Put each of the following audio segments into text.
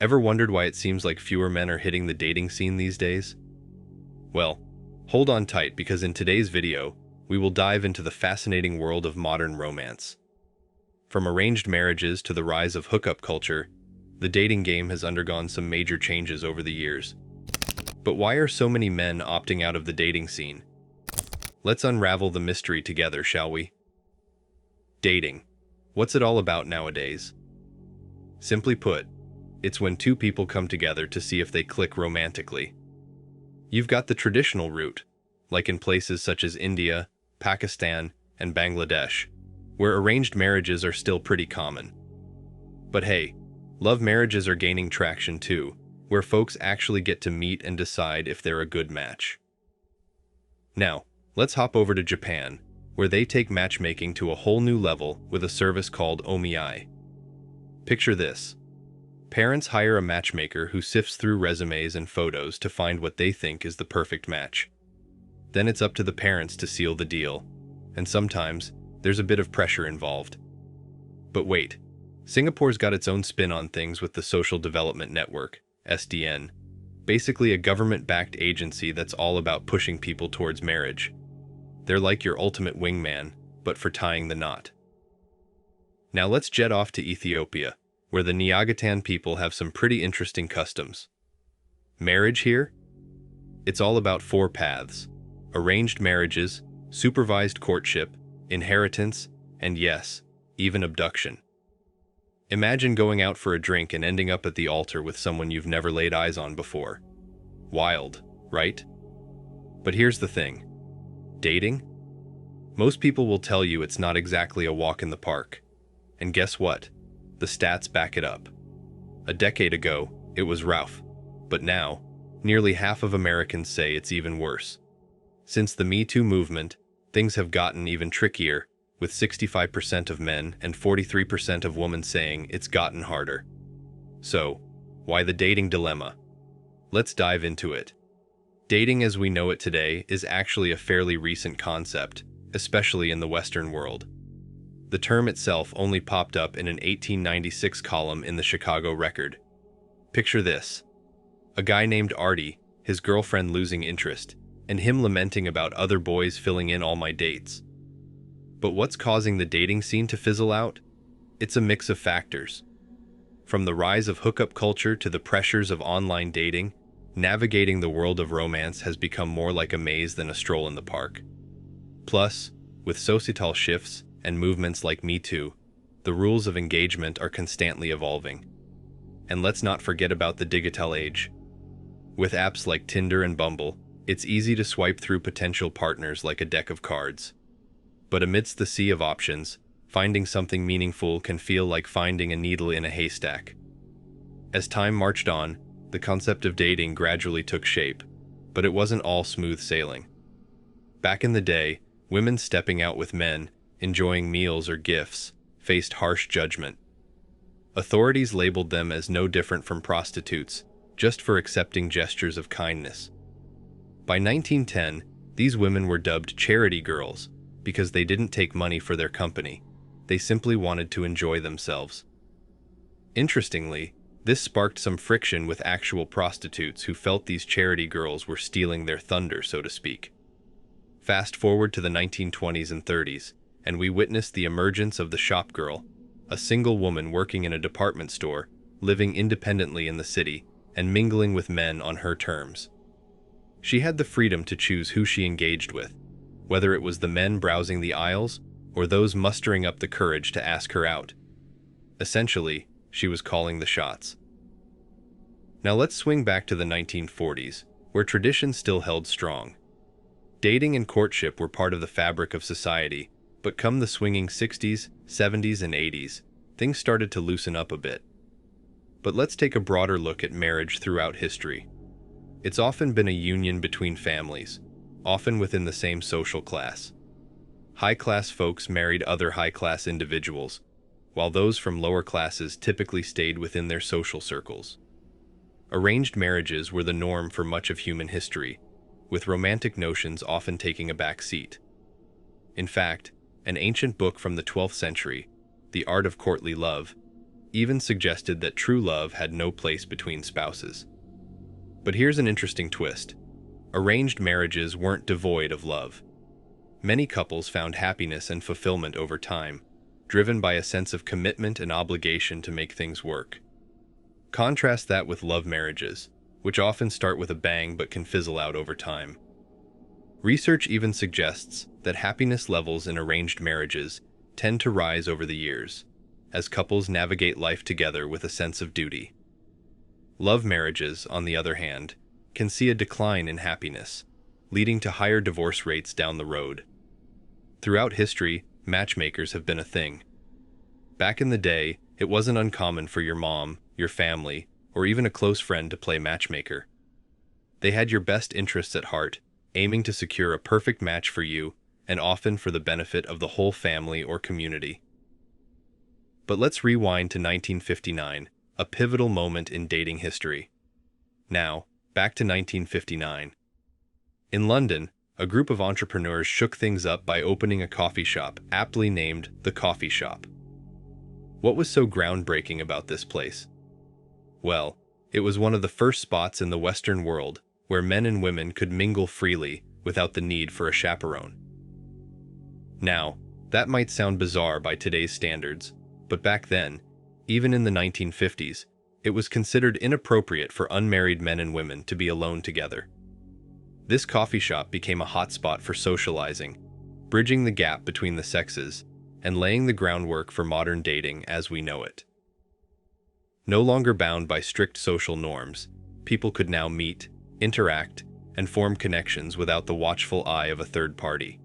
Ever wondered why it seems like fewer men are hitting the dating scene these days? Well, hold on tight because in today's video, we will dive into the fascinating world of modern romance. From arranged marriages to the rise of hookup culture, the dating game has undergone some major changes over the years. But why are so many men opting out of the dating scene? Let's unravel the mystery together, shall we? Dating. What's it all about nowadays? Simply put, it's when two people come together to see if they click romantically. You've got the traditional route, like in places such as India, Pakistan, and Bangladesh, where arranged marriages are still pretty common. But hey, love marriages are gaining traction too, where folks actually get to meet and decide if they're a good match. Now, let's hop over to Japan, where they take matchmaking to a whole new level with a service called Omiai. Picture this. Parents hire a matchmaker who sifts through resumes and photos to find what they think is the perfect match. Then it's up to the parents to seal the deal, and sometimes there's a bit of pressure involved. But wait, Singapore's got its own spin on things with the Social Development Network, SDN, basically a government-backed agency that's all about pushing people towards marriage. They're like your ultimate wingman, but for tying the knot. Now let's jet off to Ethiopia, where the Niagatan people have some pretty interesting customs. Marriage here? It's all about four paths: arranged marriages, supervised courtship, inheritance, and yes, even abduction. Imagine going out for a drink and ending up at the altar with someone you've never laid eyes on before. Wild, right? But here's the thing. Dating? Most people will tell you it's not exactly a walk in the park. And guess what? The stats back it up. A decade ago, it was rough. But now, nearly half of Americans say it's even worse. Since the Me Too movement, things have gotten even trickier, with 65% of men and 43% of women saying it's gotten harder. So, why the dating dilemma? Let's dive into it. Dating as we know it today is actually a fairly recent concept, especially in the Western world. The term itself only popped up in an 1896 column in the Chicago Record. Picture this. A guy named Artie, his girlfriend losing interest, and him lamenting about other boys filling in all my dates. But what's causing the dating scene to fizzle out? It's a mix of factors. From the rise of hookup culture to the pressures of online dating, navigating the world of romance has become more like a maze than a stroll in the park. Plus, with societal shifts and movements like Me Too, the rules of engagement are constantly evolving. And let's not forget about the digital age. With apps like Tinder and Bumble, it's easy to swipe through potential partners like a deck of cards. But amidst the sea of options, finding something meaningful can feel like finding a needle in a haystack. As time marched on, the concept of dating gradually took shape, but it wasn't all smooth sailing. Back in the day, women stepping out with men, enjoying meals or gifts, faced harsh judgment. Authorities labeled them as no different from prostitutes, just for accepting gestures of kindness. By 1910, these women were dubbed charity girls because they didn't take money for their company. They simply wanted to enjoy themselves. Interestingly, this sparked some friction with actual prostitutes who felt these charity girls were stealing their thunder, so to speak. Fast forward to the 1920s and 30s, and we witnessed the emergence of the shop girl, a single woman working in a department store, living independently in the city, and mingling with men on her terms. She had the freedom to choose who she engaged with, whether it was the men browsing the aisles or those mustering up the courage to ask her out. Essentially, she was calling the shots. Now let's swing back to the 1940s, where tradition still held strong. Dating and courtship were part of the fabric of society, but come the swinging 60s, 70s, and 80s, things started to loosen up a bit. But let's take a broader look at marriage throughout history. It's often been a union between families, often within the same social class. High-class folks married other high-class individuals, while those from lower classes typically stayed within their social circles. Arranged marriages were the norm for much of human history, with romantic notions often taking a back seat. In fact, an ancient book from the 12th century, The Art of Courtly Love, even suggested that true love had no place between spouses. But here's an interesting twist. Arranged marriages weren't devoid of love. Many couples found happiness and fulfillment over time, driven by a sense of commitment and obligation to make things work. Contrast that with love marriages, which often start with a bang but can fizzle out over time. Research even suggests that happiness levels in arranged marriages tend to rise over the years, as couples navigate life together with a sense of duty. Love marriages, on the other hand, can see a decline in happiness, leading to higher divorce rates down the road. Throughout history, matchmakers have been a thing. Back in the day, it wasn't uncommon for your mom, your family, or even a close friend to play matchmaker. They had your best interests at heart, aiming to secure a perfect match for you, and often for the benefit of the whole family or community. But let's rewind to 1959, a pivotal moment in dating history. Now, back to 1959. In London, a group of entrepreneurs shook things up by opening a coffee shop, aptly named The Coffee Shop. What was so groundbreaking about this place? Well, it was one of the first spots in the Western world where men and women could mingle freely without the need for a chaperone. Now, that might sound bizarre by today's standards, but back then, even in the 1950s, it was considered inappropriate for unmarried men and women to be alone together. This coffee shop became a hotspot for socializing, bridging the gap between the sexes and laying the groundwork for modern dating as we know it. No longer bound by strict social norms, people could now meet, interact, and form connections without the watchful eye of a third party.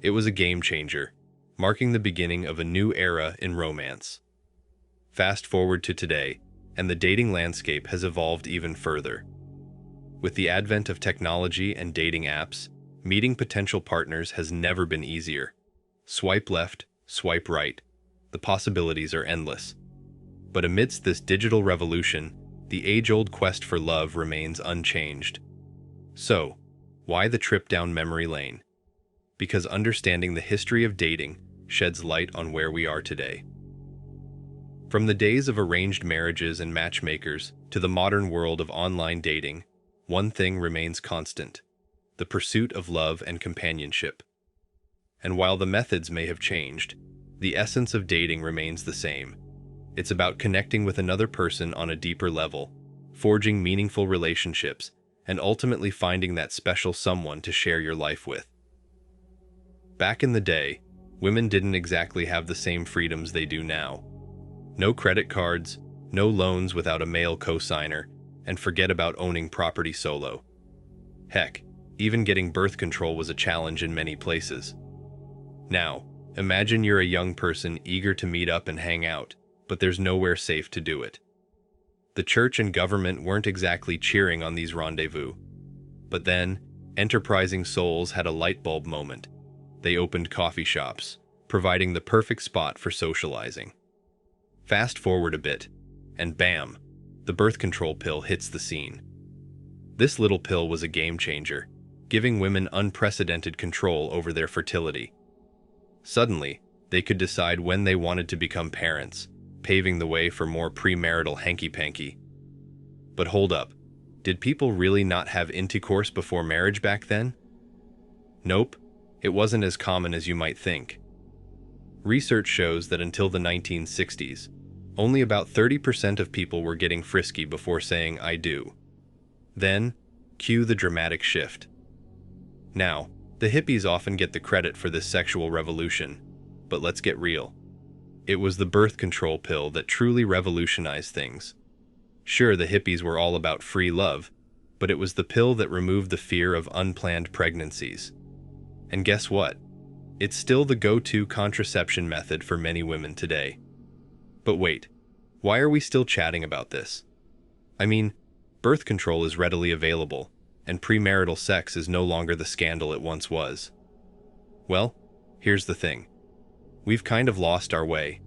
It was a game changer, marking the beginning of a new era in romance. Fast forward to today, and the dating landscape has evolved even further. With the advent of technology and dating apps, meeting potential partners has never been easier. Swipe left, swipe right. The possibilities are endless. But amidst this digital revolution, the age-old quest for love remains unchanged. So, why the trip down memory lane? Because understanding the history of dating sheds light on where we are today. From the days of arranged marriages and matchmakers to the modern world of online dating, one thing remains constant: the pursuit of love and companionship. And while the methods may have changed, the essence of dating remains the same. It's about connecting with another person on a deeper level, forging meaningful relationships, and ultimately finding that special someone to share your life with. Back in the day, women didn't exactly have the same freedoms they do now. No credit cards, no loans without a male co-signer, and forget about owning property solo. Heck, even getting birth control was a challenge in many places. Now, imagine you're a young person eager to meet up and hang out, but there's nowhere safe to do it. The church and government weren't exactly cheering on these rendezvous. But then, enterprising souls had a light bulb moment. They opened coffee shops, providing the perfect spot for socializing. Fast forward a bit, and bam, the birth control pill hits the scene. This little pill was a game changer, giving women unprecedented control over their fertility. Suddenly, they could decide when they wanted to become parents, paving the way for more premarital hanky-panky. But hold up, did people really not have intercourse before marriage back then? Nope, it wasn't as common as you might think. Research shows that until the 1960s, only about 30% of people were getting frisky before saying "I do." Then, cue the dramatic shift. Now, the hippies often get the credit for this sexual revolution, but let's get real. It was the birth control pill that truly revolutionized things. Sure, the hippies were all about free love, but it was the pill that removed the fear of unplanned pregnancies. And guess what? It's still the go-to contraception method for many women today. But wait, why are we still chatting about this? I mean, birth control is readily available, and premarital sex is no longer the scandal it once was. Well, here's the thing. We've kind of lost our way.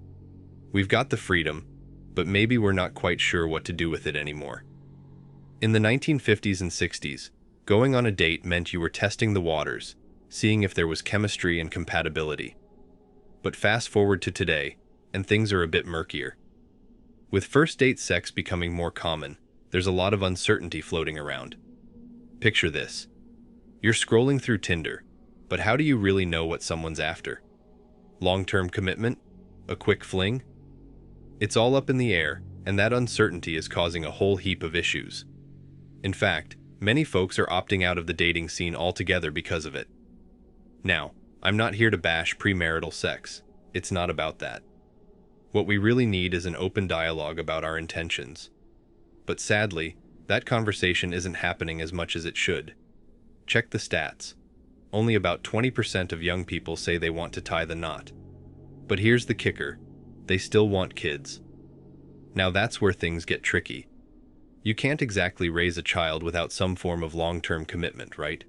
We've got the freedom, but maybe we're not quite sure what to do with it anymore. In the 1950s and 60s, going on a date meant you were testing the waters, seeing if there was chemistry and compatibility. But fast forward to today, and things are a bit murkier. With first date sex becoming more common, there's a lot of uncertainty floating around. Picture this. You're scrolling through Tinder, but how do you really know what someone's after? Long-term commitment? A quick fling? It's all up in the air, and that uncertainty is causing a whole heap of issues. In fact, many folks are opting out of the dating scene altogether because of it. Now, I'm not here to bash premarital sex. It's not about that. What we really need is an open dialogue about our intentions. But sadly, that conversation isn't happening as much as it should. Check the stats. Only about 20% of young people say they want to tie the knot. But here's the kicker. They still want kids. Now that's where things get tricky. You can't exactly raise a child without some form of long-term commitment, right?